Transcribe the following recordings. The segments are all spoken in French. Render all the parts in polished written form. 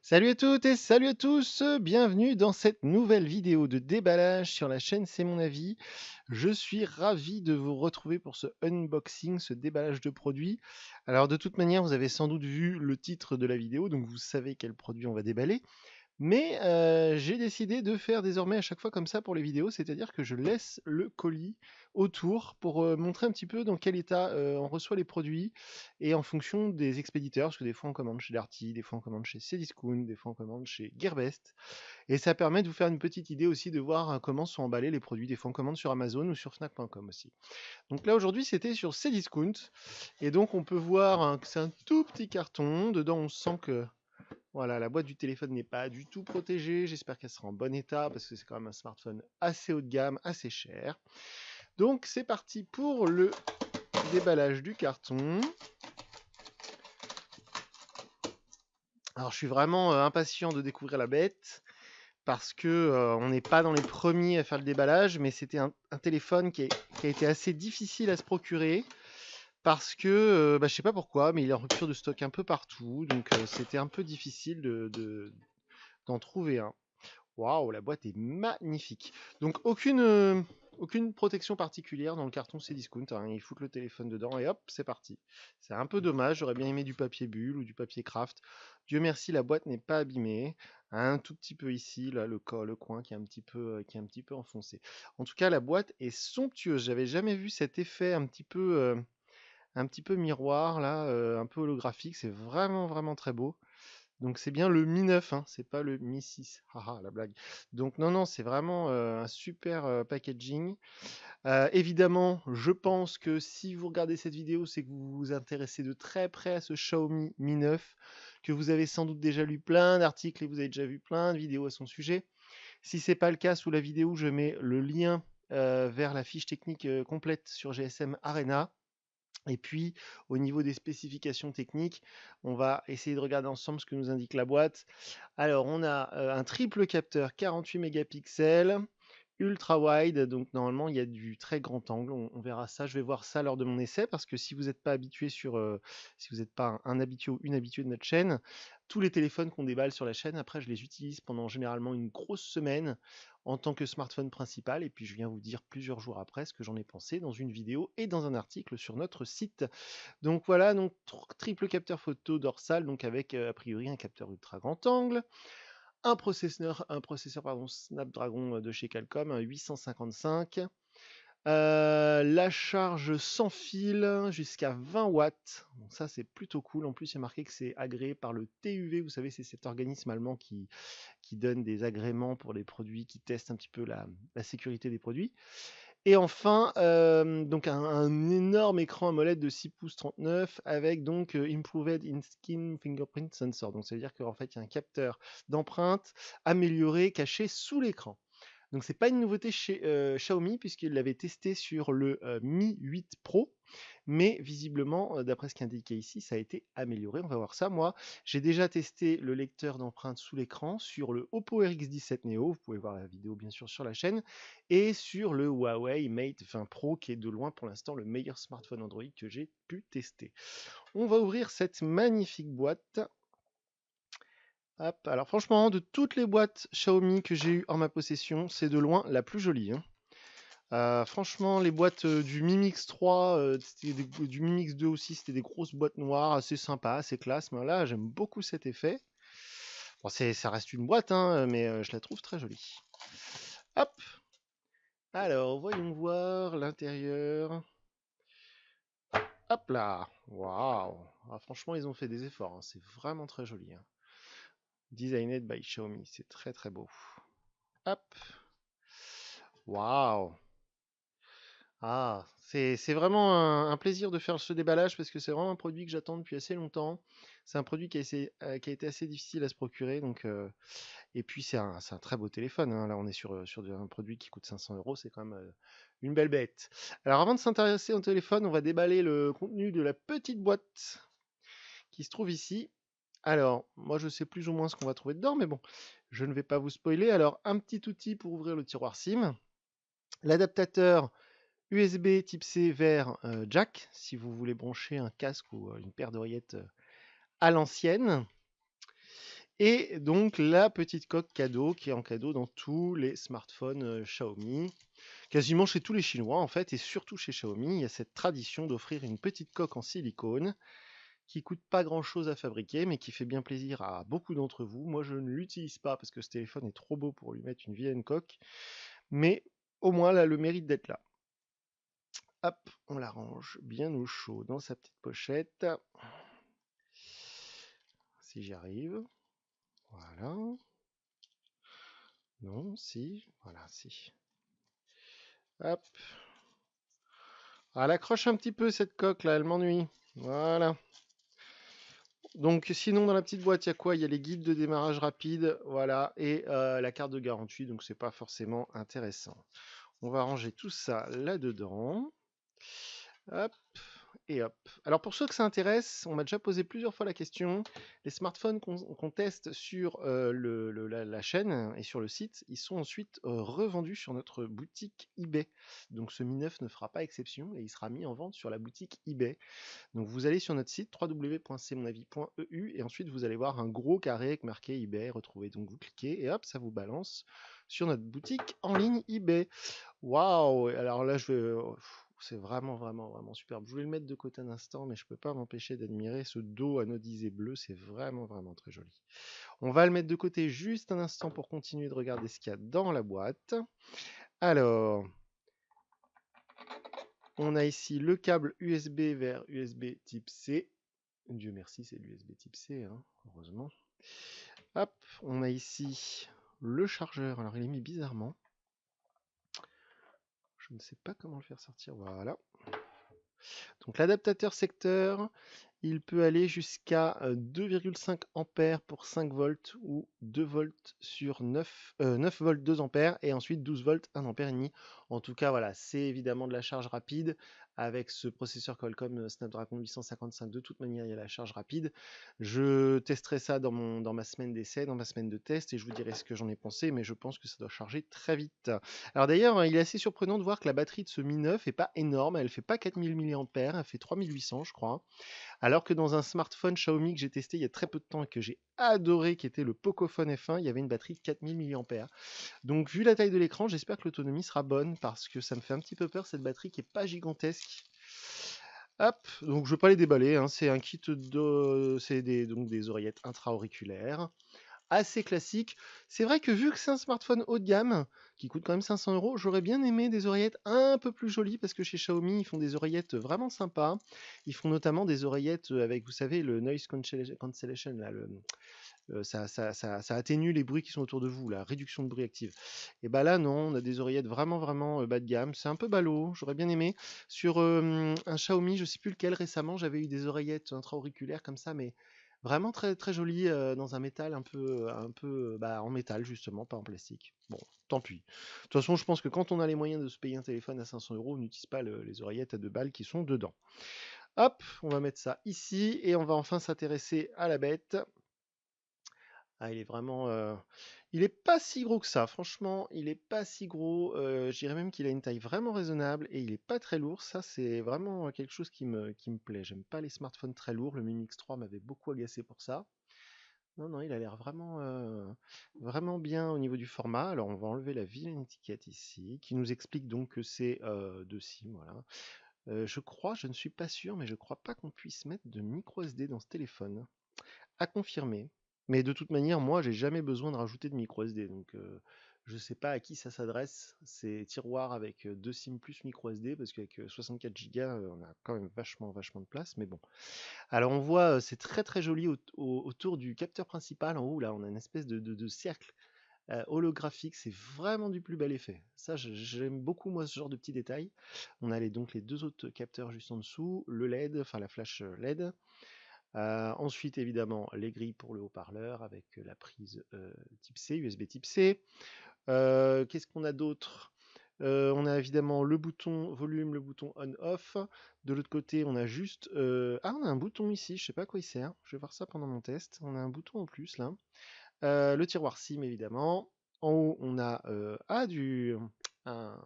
Salut à toutes et salut à tous, bienvenue dans cette nouvelle vidéo de déballage sur la chaîne C'est mon avis. Je suis ravi de vous retrouver pour ce unboxing, ce déballage de produits. Alors de toute manière, vous avez sans doute vu le titre de la vidéo, donc vous savez quel produit on va déballer. Mais j'ai décidé de faire désormais à chaque fois comme ça pour les vidéos, c'est-à-dire que je laisse le colis autour pour montrer un petit peu dans quel état on reçoit les produits et en fonction des expéditeurs, parce que des fois on commande chez Darty, des fois on commande chez Cdiscount, des fois on commande chez Gearbest. Et ça permet de vous faire une petite idée aussi de voir comment sont emballés les produits. Des fois on commande sur Amazon ou sur Fnac.com aussi. Donc là aujourd'hui c'était sur Cdiscount et donc on peut voir que c'est un tout petit carton. Dedans on sent que voilà, la boîte du téléphone n'est pas du tout protégée. J'espère qu'elle sera en bon état parce que c'est quand même un smartphone assez haut de gamme, assez cher. Donc c'est parti pour le déballage du carton. Alors je suis vraiment impatient de découvrir la bête parce que on n'est pas dans les premiers à faire le déballage, mais c'était un téléphone qui a été assez difficile à se procurer parce que je sais pas pourquoi, mais il est en rupture de stock un peu partout, donc c'était un peu difficile d'en trouver un. Waouh, la boîte est magnifique. Donc aucune protection particulière dans le carton Cdiscount, hein. Ils foutent le téléphone dedans et hop, c'est parti. C'est un peu dommage, j'aurais bien aimé du papier bulle ou du papier craft. Dieu merci, la boîte n'est pas abîmée. Un tout petit peu ici, là, le coin qui est un petit peu enfoncé. En tout cas, la boîte est somptueuse. J'avais jamais vu cet effet un petit peu miroir, là, un peu holographique. C'est vraiment, vraiment très beau. Donc c'est bien le Mi 9, hein, c'est pas le Mi 6. Haha, la blague. Donc non, non, c'est vraiment un super packaging. Évidemment, je pense que si vous regardez cette vidéo, c'est que vous vous intéressez de très près à ce Xiaomi Mi 9, que vous avez sans doute déjà lu plein d'articles et vous avez déjà vu plein de vidéos à son sujet. Si c'est pas le cas, sous la vidéo, je mets le lien vers la fiche technique complète sur GSM Arena. Et puis, au niveau des spécifications techniques, on va essayer de regarder ensemble ce que nous indique la boîte. Alors, on a un triple capteur 48 mégapixels, ultra wide, donc normalement il y a du très grand angle, on verra ça, je vais voir ça lors de mon essai, parce que si vous n'êtes pas habitué si vous n'êtes pas un habitué ou une habituée de notre chaîne, tous les téléphones qu'on déballe sur la chaîne, après je les utilise pendant généralement une grosse semaine en tant que smartphone principal, et puis je viens vous dire plusieurs jours après ce que j'en ai pensé dans une vidéo et dans un article sur notre site. Donc voilà, donc triple capteur photo dorsal, donc avec a priori un capteur ultra grand angle, un processeur pardon, Snapdragon de chez Qualcomm, un 855. La charge sans fil jusqu'à 20 watts. Donc ça, c'est plutôt cool. En plus, il y a marqué que c'est agréé par le TÜV. Vous savez, c'est cet organisme allemand qui donne des agréments pour les produits, qui teste un petit peu la sécurité des produits. Et enfin, donc un énorme écran AMOLED de 6 pouces 39 avec donc Improved In-Skin Fingerprint Sensor. Donc ça veut dire qu'en fait, il y a un capteur d'empreinte amélioré caché sous l'écran. Donc c'est pas une nouveauté chez Xiaomi puisqu'il l'avait testé sur le Mi 8 Pro, mais visiblement, d'après ce qui est indiqué ici, ça a été amélioré. On va voir ça. Moi, j'ai déjà testé le lecteur d'empreintes sous l'écran sur le Oppo RX17 Neo. Vous pouvez voir la vidéo bien sûr sur la chaîne, et sur le Huawei Mate 20 Pro, qui est de loin pour l'instant le meilleur smartphone Android que j'ai pu tester. On va ouvrir cette magnifique boîte. Hop. Alors franchement, de toutes les boîtes Xiaomi que j'ai eues en ma possession, c'est de loin la plus jolie, hein. Franchement, les boîtes du Mi Mix 3, du Mi Mix 2 aussi, c'était des grosses boîtes noires, assez sympas, assez classe. Mais là, j'aime beaucoup cet effet. Bon, ça reste une boîte, hein, mais je la trouve très jolie. Hop. Alors, voyons voir l'intérieur. Hop là. Waouh. Ah, franchement, ils ont fait des efforts, hein. C'est vraiment très joli, hein. Designed by Xiaomi, c'est très très beau. Hop. Waouh. Ah, c'est vraiment un plaisir de faire ce déballage parce que c'est vraiment un produit que j'attends depuis assez longtemps. C'est un produit qui a été assez difficile à se procurer. Donc, et puis c'est un très beau téléphone, hein. Là, on est sur un produit qui coûte 500 euros. C'est quand même une belle bête. Alors, avant de s'intéresser au téléphone, on va déballer le contenu de la petite boîte qui se trouve ici. Alors, moi, je sais plus ou moins ce qu'on va trouver dedans, mais bon, je ne vais pas vous spoiler. Alors, un petit outil pour ouvrir le tiroir SIM, l'adaptateur USB type C vers jack, si vous voulez brancher un casque ou une paire d'oreillettes à l'ancienne. Et donc la petite coque cadeau qui est en cadeau dans tous les smartphones Xiaomi. Quasiment chez tous les Chinois en fait, et surtout chez Xiaomi, il y a cette tradition d'offrir une petite coque en silicone qui coûte pas grand chose à fabriquer, mais qui fait bien plaisir à beaucoup d'entre vous. Moi, je ne l'utilise pas parce que ce téléphone est trop beau pour lui mettre une vilaine coque, mais au moins, elle a le mérite d'être là. Hop, on la range bien au chaud dans sa petite pochette. Si j'y arrive. Voilà. Non, si. Voilà, si. Hop. Elle accroche un petit peu cette coque là, elle m'ennuie. Voilà. Donc sinon dans la petite boîte il y a quoi? Il y a les guides de démarrage rapide, voilà, et la carte de garantie, donc c'est pas forcément intéressant. On va ranger tout ça là-dedans. Hop. Et hop. Alors pour ceux que ça intéresse, on m'a déjà posé plusieurs fois la question. Les smartphones qu'on teste sur la chaîne et sur le site, ils sont ensuite revendus sur notre boutique eBay. Donc ce Mi 9 ne fera pas exception et il sera mis en vente sur la boutique eBay. Donc vous allez sur notre site www.cmonavis.eu et ensuite vous allez voir un gros carré avec marqué eBay, retrouver. Donc vous cliquez et hop, ça vous balance sur notre boutique en ligne eBay. Waouh! Alors là, c'est vraiment, vraiment, vraiment superbe. Je voulais le mettre de côté un instant, mais je peux pas m'empêcher d'admirer ce dos anodisé bleu. C'est vraiment, vraiment très joli. On va le mettre de côté juste un instant pour continuer de regarder ce qu'il y a dans la boîte. Alors, on a ici le câble USB vers USB type C. Dieu merci, c'est l'USB type C, hein, heureusement. Hop, on a ici le chargeur. Alors, il est mis bizarrement. Je ne sais pas comment le faire sortir. Voilà. Donc l'adaptateur secteur, il peut aller jusqu'à 2,5 ampères pour 5 volts ou 2 volts sur 9 volts 2 ampères et ensuite 12 volts 1 ampère et demi. En tout cas, voilà, c'est évidemment de la charge rapide avec ce processeur Qualcomm Snapdragon 855. De toute manière, il y a la charge rapide. Je testerai ça dans ma semaine d'essai, dans ma semaine de test et je vous dirai ce que j'en ai pensé, mais je pense que ça doit charger très vite. Alors d'ailleurs, il est assez surprenant de voir que la batterie de ce Mi 9 est pas énorme, elle fait pas 4000 mAh, elle fait 3800 je crois. Alors que dans un smartphone Xiaomi que j'ai testé il y a très peu de temps et que j'ai adoré, qui était le Pocophone F1, il y avait une batterie de 4000 mAh. Donc vu la taille de l'écran, j'espère que l'autonomie sera bonne parce que ça me fait un petit peu peur cette batterie qui est pas gigantesque. Hop, donc je vais pas les déballer, hein, c'est un kit de, c'est donc des oreillettes intra-auriculaires assez classique. C'est vrai que vu que c'est un smartphone haut de gamme, qui coûte quand même 500 €, j'aurais bien aimé des oreillettes un peu plus jolies, parce que chez Xiaomi, ils font des oreillettes vraiment sympas. Ils font notamment des oreillettes avec, vous savez, le noise cancellation, là, ça atténue les bruits qui sont autour de vous, la réduction de bruit active. Et bah là, non, on a des oreillettes vraiment, vraiment bas de gamme. C'est un peu ballot, j'aurais bien aimé. Sur un Xiaomi, je sais plus lequel récemment, j'avais eu des oreillettes intra-auriculaires comme ça, mais vraiment très très jolies dans un métal un peu en métal justement, pas en plastique. Bon, tant pis. De toute façon, je pense que quand on a les moyens de se payer un téléphone à 500 €, on n'utilise pas les oreillettes à 2 balles qui sont dedans. Hop, on va mettre ça ici et on va enfin s'intéresser à la bête. Ah, il est vraiment. Il est pas si gros que ça, franchement, il est pas si gros. Je dirais même qu'il a une taille vraiment raisonnable et il est pas très lourd. Ça, c'est vraiment quelque chose qui me plaît. J'aime pas les smartphones très lourds. Le Mi Mix 3 m'avait beaucoup agacé pour ça. Non, non, il a l'air vraiment, vraiment bien au niveau du format. Alors, on va enlever la vilaine étiquette ici, qui nous explique donc que c'est de SIM, voilà. Je crois, je ne suis pas sûr, mais je crois pas qu'on puisse mettre de micro SD dans ce téléphone. À confirmer. Mais de toute manière, moi, j'ai jamais besoin de rajouter de micro SD, donc je sais pas à qui ça s'adresse, ces tiroirs avec 2 SIM plus micro SD, parce qu'avec 64 Go, on a quand même vachement, vachement de place, mais bon. Alors on voit, c'est très très joli autour du capteur principal, en haut, là, on a une espèce de cercle holographique, c'est vraiment du plus bel effet. Ça, j'aime beaucoup, moi, ce genre de petits détails. On a donc les deux autres capteurs juste en dessous, le LED, enfin la flash LED. Ensuite, évidemment, les grilles pour le haut-parleur avec la prise type C, USB type C. Qu'est-ce qu'on a d'autre? On a évidemment le bouton volume, le bouton on-off. De l'autre côté, on a juste... on a un bouton ici, je sais pas à quoi il sert. Je vais voir ça pendant mon test. On a un bouton en plus là. Le tiroir SIM, évidemment. En haut, on a un,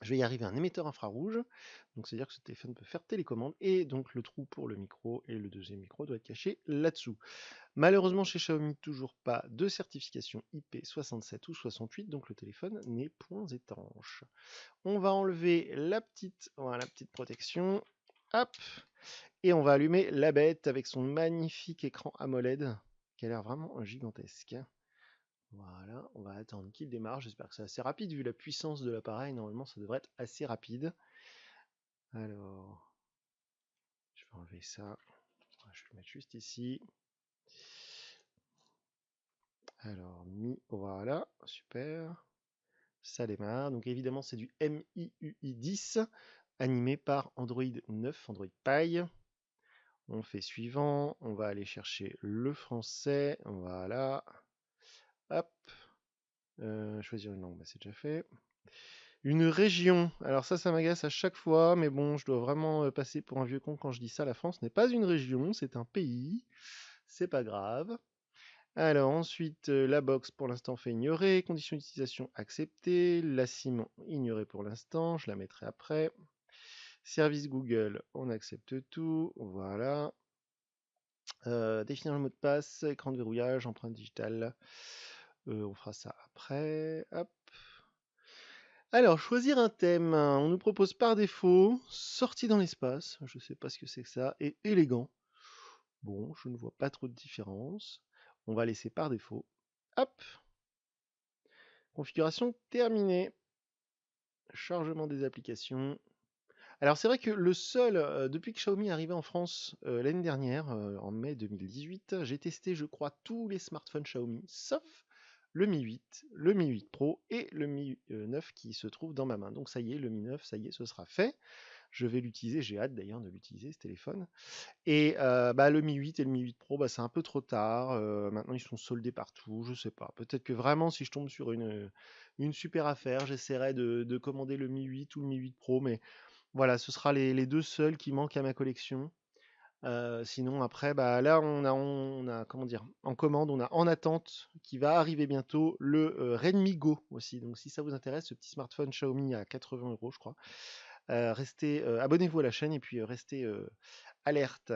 Je vais y arriver un émetteur infrarouge, donc c'est-à-dire que ce téléphone peut faire télécommande, et donc le trou pour le micro et le deuxième micro doit être caché là-dessous. Malheureusement chez Xiaomi, toujours pas de certification IP67 ou 68, donc le téléphone n'est point étanche. On va enlever voilà, la petite protection, hop, et on va allumer la bête avec son magnifique écran AMOLED, qui a l'air vraiment gigantesque. Voilà, on va attendre qu'il démarre. J'espère que c'est assez rapide vu la puissance de l'appareil. Normalement, ça devrait être assez rapide. Alors, je vais enlever ça. Je vais le mettre juste ici. Alors, voilà, super. Ça démarre. Donc évidemment, c'est du MIUI 10, animé par Android 9, Android Pie. On fait suivant. On va aller chercher le français. Voilà. Hop. Choisir une langue, bah, c'est déjà fait. Une région. Alors ça m'agace à chaque fois, mais bon, je dois vraiment passer pour un vieux con quand je dis ça. La France n'est pas une région, c'est un pays. C'est pas grave. Alors ensuite, la box pour l'instant fait ignorer. Conditions d'utilisation acceptées. La SIM ignorée pour l'instant. Je la mettrai après. Service Google, on accepte tout. Voilà. Définir le mot de passe, écran de verrouillage, empreinte digitale. On fera ça après. Hop. Alors, choisir un thème. On nous propose par défaut sortie dans l'espace. Je ne sais pas ce que c'est que ça. Et élégant. Bon, je ne vois pas trop de différence. On va laisser par défaut. Hop. Configuration terminée. Chargement des applications. Alors, c'est vrai que le seul, depuis que Xiaomi est arrivé en France l'année dernière, en mai 2018, j'ai testé, je crois, tous les smartphones Xiaomi, sauf le Mi 8, le Mi 8 Pro et le Mi 9 qui se trouve dans ma main. Donc ça y est, le Mi 9, ça y est, ce sera fait. Je vais l'utiliser, j'ai hâte d'ailleurs de l'utiliser ce téléphone. Et le Mi 8 et le Mi 8 Pro, c'est un peu trop tard. Maintenant, ils sont soldés partout, je sais pas. Peut-être que vraiment, si je tombe sur une super affaire, j'essaierai de commander le Mi 8 ou le Mi 8 Pro, mais voilà, ce sera les deux seuls qui manquent à ma collection. Sinon, après, là, on a, comment dire, en commande, on a en attente qui va arriver bientôt le Redmi Go aussi. Donc, si ça vous intéresse, ce petit smartphone Xiaomi à 80 euros, je crois, abonnez-vous à la chaîne et puis restez alerte.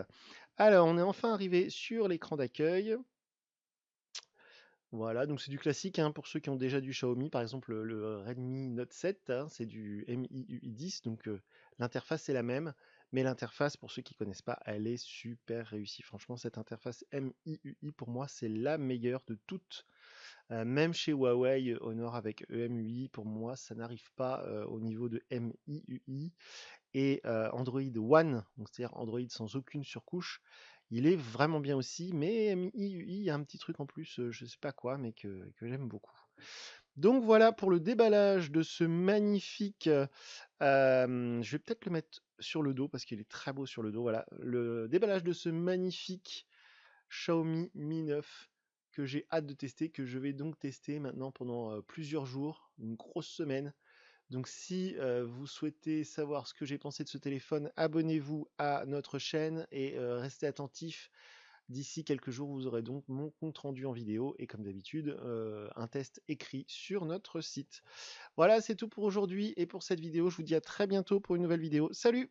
Alors, on est enfin arrivé sur l'écran d'accueil. Voilà, donc c'est du classique pour ceux qui ont déjà du Xiaomi. Par exemple, le Redmi Note 7, c'est du MIUI 10, donc l'interface est la même. Mais l'interface, pour ceux qui ne connaissent pas, elle est super réussie. Franchement, cette interface MIUI, pour moi, c'est la meilleure de toutes. Même chez Huawei Honor avec EMUI, pour moi, ça n'arrive pas au niveau de MIUI. Et Android One, c'est-à-dire Android sans aucune surcouche, il est vraiment bien aussi, mais MIUI, il y a un petit truc en plus, je sais pas quoi, mais que j'aime beaucoup. Donc voilà pour le déballage de ce magnifique. Je vais peut-être le mettre sur le dos parce qu'il est très beau sur le dos. Voilà, le déballage de ce magnifique Xiaomi Mi 9 que j'ai hâte de tester, que je vais donc tester maintenant pendant plusieurs jours, une grosse semaine. Donc si vous souhaitez savoir ce que j'ai pensé de ce téléphone, abonnez-vous à notre chaîne et restez attentifs. D'ici quelques jours, vous aurez donc mon compte rendu en vidéo et comme d'habitude, un test écrit sur notre site. Voilà, c'est tout pour aujourd'hui et pour cette vidéo. Je vous dis à très bientôt pour une nouvelle vidéo. Salut!